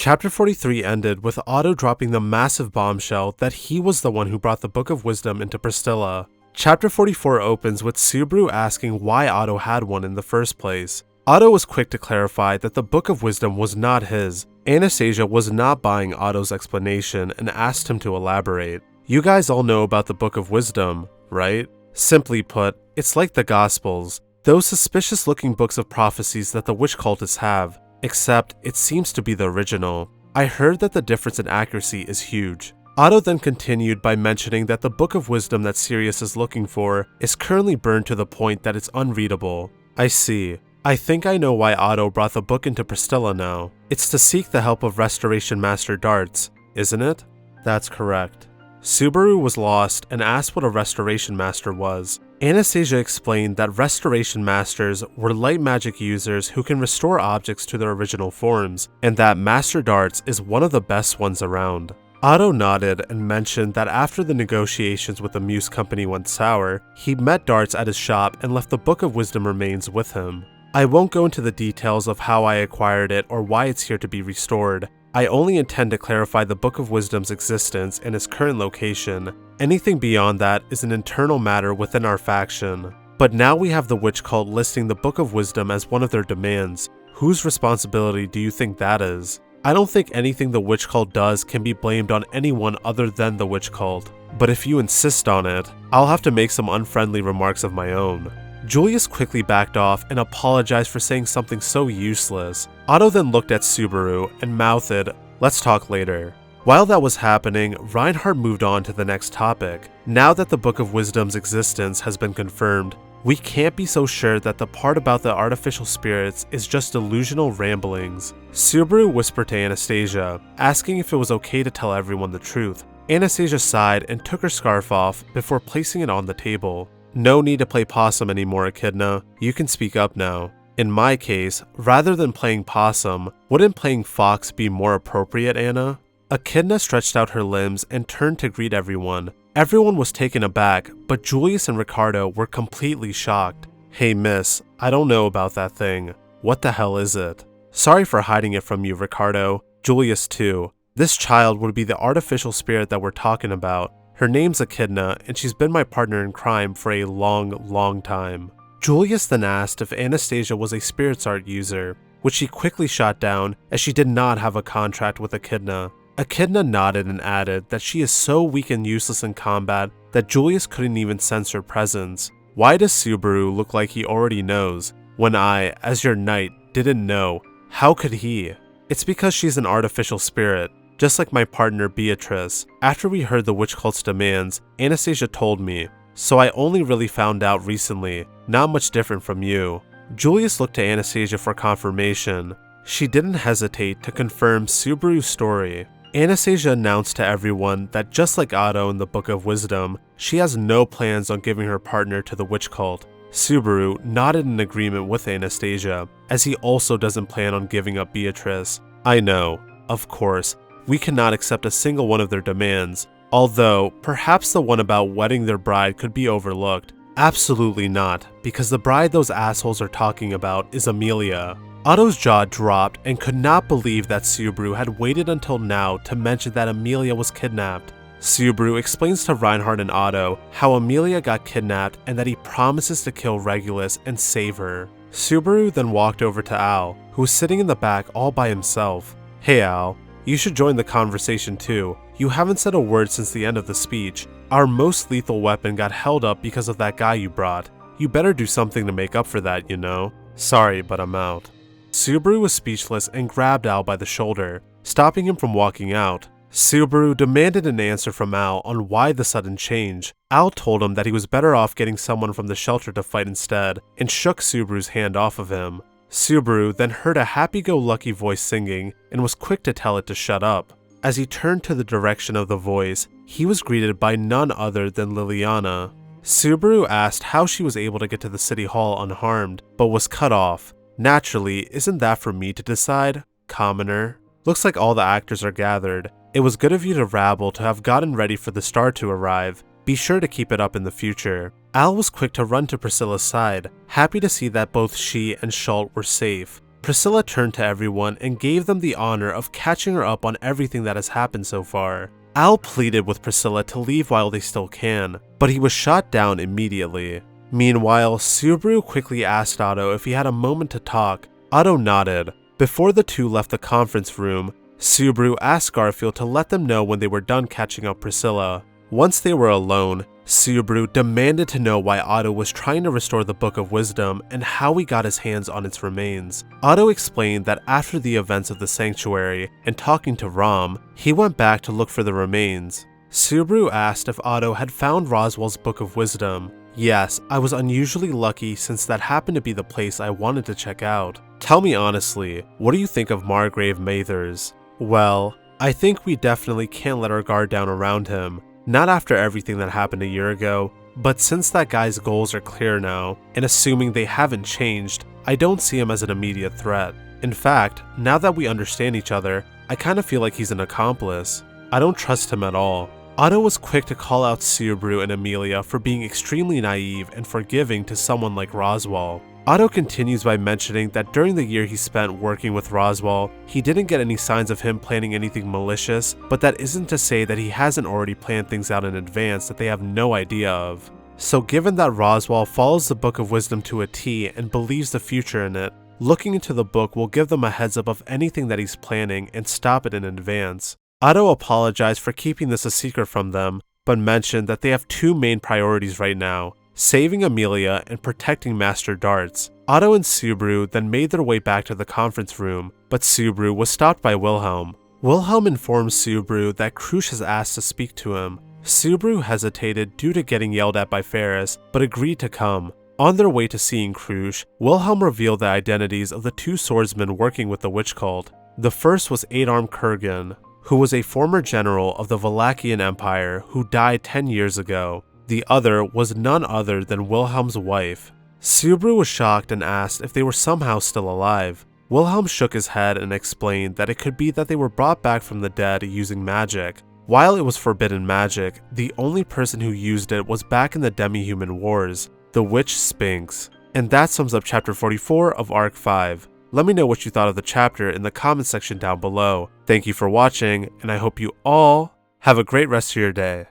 Chapter 43 ended with Otto dropping the massive bombshell that he was the one who brought the Book of Wisdom into Pristella. Chapter 44 opens with Subaru asking why Otto had one in the first place. Otto was quick to clarify that the Book of Wisdom was not his. Anastasia was not buying Otto's explanation and asked him to elaborate. You guys all know about the Book of Wisdom, right? Simply put, it's like the Gospels, those suspicious looking books of prophecies that the witch cultists have. Except, it seems to be the original. I heard that the difference in accuracy is huge. Otto then continued by mentioning that the Book of Wisdom that Sirius is looking for is currently burned to the point that it's unreadable. I see. I think I know why Otto brought the book into Pristella now. It's to seek the help of Restoration Master Darts, isn't it? That's correct. Subaru was lost and asked what a Restoration Master was. Anastasia explained that Restoration Masters were light magic users who can restore objects to their original forms, and that Master Darts is one of the best ones around. Otto nodded and mentioned that after the negotiations with the Muse Company went sour, he met Darts at his shop and left the Book of Wisdom remains with him. I won't go into the details of how I acquired it or why it's here to be restored. I only intend to clarify the Book of Wisdom's existence and its current location. Anything beyond that is an internal matter within our faction. But now we have the witch cult listing the Book of Wisdom as one of their demands. Whose responsibility do you think that is? I don't think anything the witch cult does can be blamed on anyone other than the witch cult. But if you insist on it, I'll have to make some unfriendly remarks of my own. Julius quickly backed off and apologized for saying something so useless. Otto then looked at Subaru and mouthed, "Let's talk later." While that was happening, Reinhardt moved on to the next topic. Now that the Book of Wisdom's existence has been confirmed, we can't be so sure that the part about the artificial spirits is just delusional ramblings. Subaru whispered to Anastasia, asking if it was okay to tell everyone the truth. Anastasia sighed and took her scarf off before placing it on the table. No need to play possum anymore, Echidna. You can speak up now. In my case, rather than playing possum, wouldn't playing fox be more appropriate, Anna? Echidna stretched out her limbs and turned to greet everyone. Everyone was taken aback, but Julius and Ricardo were completely shocked. Hey miss, I don't know about that thing. What the hell is it? Sorry for hiding it from you, Ricardo. Julius too. This child would be the artificial spirit that we're talking about. Her name's Echidna, and she's been my partner in crime for a long time. Julius then asked if Anastasia was a spirits art user, which she quickly shot down as she did not have a contract with Echidna. Echidna nodded and added that she is so weak and useless in combat that Julius couldn't even sense her presence. Why does Subaru look like he already knows, when I, as your knight, didn't know? How could he? It's because she's an artificial spirit. Just like my partner Beatrice. After we heard the witch cult's demands, Anastasia told me, so I only really found out recently, not much different from you. Julius looked to Anastasia for confirmation. She didn't hesitate to confirm Subaru's story. Anastasia announced to everyone that just like Otto in the Book of Wisdom, she has no plans on giving her partner to the witch cult. Subaru nodded in agreement with Anastasia, as he also doesn't plan on giving up Beatrice. I know, of course, we cannot accept a single one of their demands, although perhaps the one about wedding their bride could be overlooked. Absolutely not, because the bride those assholes are talking about is Amelia. Otto's jaw dropped and could not believe that Subaru had waited until now to mention that Amelia was kidnapped. Subaru explains to Reinhardt and Otto how Amelia got kidnapped and that he promises to kill Regulus and save her. Subaru then walked over to Al, who was sitting in the back all by himself. Hey Al. You should join the conversation too. You haven't said a word since the end of the speech. Our most lethal weapon got held up because of that guy you brought. You better do something to make up for that, you know. Sorry, but I'm out. Subaru was speechless and grabbed Al by the shoulder, stopping him from walking out. Subaru demanded an answer from Al on why the sudden change. Al told him that he was better off getting someone from the shelter to fight instead, and shook Subaru's hand off of him. Subaru then heard a happy-go-lucky voice singing and was quick to tell it to shut up. As he turned to the direction of the voice, he was greeted by none other than Liliana. Subaru asked how she was able to get to the city hall unharmed, but was cut off. Naturally, isn't that for me to decide? Commoner. Looks like all the actors are gathered. It was good of you to Rabble to have gotten ready for the star to arrive. Be sure to keep it up in the future. Al was quick to run to Priscilla's side, happy to see that both she and Schult were safe. Pristella turned to everyone and gave them the honor of catching her up on everything that has happened so far. Al pleaded with Pristella to leave while they still can, but he was shot down immediately. Meanwhile, Subaru quickly asked Otto if he had a moment to talk. Otto nodded. Before the two left the conference room, Subaru asked Garfield to let them know when they were done catching up Pristella. Once they were alone, Subaru demanded to know why Otto was trying to restore the Book of Wisdom and how he got his hands on its remains. Otto explained that after the events of the sanctuary and talking to Rom, he went back to look for the remains. Subaru asked if Otto had found Roswell's Book of Wisdom. Yes, I was unusually lucky since that happened to be the place I wanted to check out. Tell me honestly, what do you think of Margrave Mathers? Well, I think we definitely can't let our guard down around him. Not after everything that happened a year ago, but since that guy's goals are clear now, and assuming they haven't changed, I don't see him as an immediate threat. In fact, now that we understand each other, I kind of feel like he's an accomplice. I don't trust him at all. Otto was quick to call out Subaru and Amelia for being extremely naive and forgiving to someone like Roswell. Otto continues by mentioning that during the year he spent working with Roswell, he didn't get any signs of him planning anything malicious, but that isn't to say that he hasn't already planned things out in advance that they have no idea of. So given that Roswell follows the Book of Wisdom to a T and believes the future in it, looking into the book will give them a heads up of anything that he's planning and stop it in advance. Otto apologized for keeping this a secret from them, but mentioned that they have two main priorities right now: saving Amelia and protecting Master Darts. Otto and Subaru then made their way back to the conference room, but Subaru was stopped by Wilhelm. Wilhelm informed Subaru that Krush has asked to speak to him. Subaru hesitated due to getting yelled at by Ferris, but agreed to come. On their way to seeing Krush, Wilhelm revealed the identities of the two swordsmen working with the witch cult. The first was Adarm Kurgan, who was a former general of the Valachian Empire who died 10 years ago. The other was none other than Wilhelm's wife. Subaru was shocked and asked if they were somehow still alive. Wilhelm shook his head and explained that it could be that they were brought back from the dead using magic. While it was forbidden magic, the only person who used it was back in the Demi-Human Wars, the Witch Sphinx. And that sums up Chapter 44 of Arc 5. Let me know what you thought of the chapter in the comment section down below. Thank you for watching, and I hope you all have a great rest of your day.